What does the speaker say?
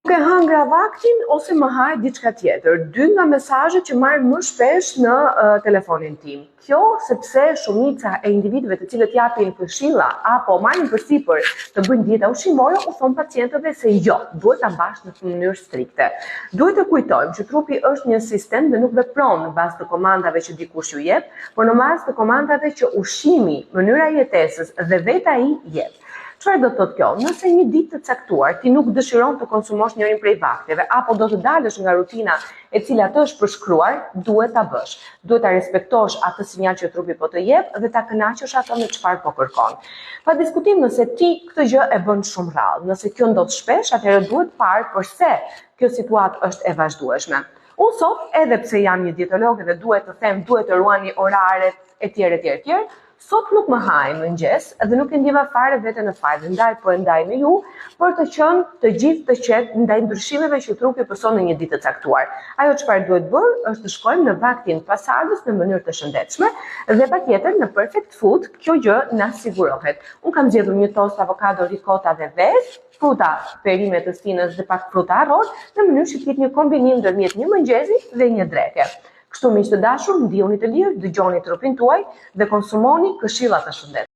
Ke hëngra vaktin ose më haj diçka tjetër. Dy nga mesazhet që marr më shpesh në telefonin tim. Kjo sepse shumica e individëve të cilët japin këshilla apo marrin përsipër të bëjnë dieta ushqimore, u thon pacientëve se jo, duhet ta mbash në mënyrë strikte. Duhet të kujtojmë që trupi është një sistem dhe nuk vepron në bazë të komandave që dikush ju jep, por në bazë të komandave që ushqimi, mënyra jetesës dhe vetë ai jep. Çfarë do të thotë kjo? Nëse një ditë të caktuar ti nuk dëshiron të konsumosh njërin prej vakteve apo do të dalësh nga rutina e cila të është përshkruar, duhet ta bësh. Duhet ta respektosh atë sinjal që trupi po të jep dhe ta kënaqësh atë me çfarë po kërkon. Pa diskutim nëse ti këtë gjë e bën shumë rrallë. Nëse kjo ndodh shpesh, atëherë duhet parë përse kjo situatë është e vazhdueshme. Unë sot, edhe pse jam një dietolog dhe duhet të them, duhet të ruani oraret etj. Sot nuk më haj mëngjes dhe nuk e ndjeva fare veten në faj, ndaj po e ndaj me ju, për të qenë të gjithë të qetë ndaj ndryshimeve që trupi pëson në një ditë të caktuar. Ajo çfarë duhet bërë është të shkojmë në vaktin pasardhës në mënyrë të shëndetshme dhe patjetër në perfect food, kjo gjë na sigurohet. Unë kam zgjedhur një tost avokado, ricota dhe vezë, fruta perime të stinës dhe pak fruta arror, në mënyrë që të jetë një kombinim ndërmjet një mëngjesi dhe një dreke. Kështu miq të dashur, ndihuni të lirë, dëgjoni trupin tuaj dhe konsumoni këshilla të shëndetshme.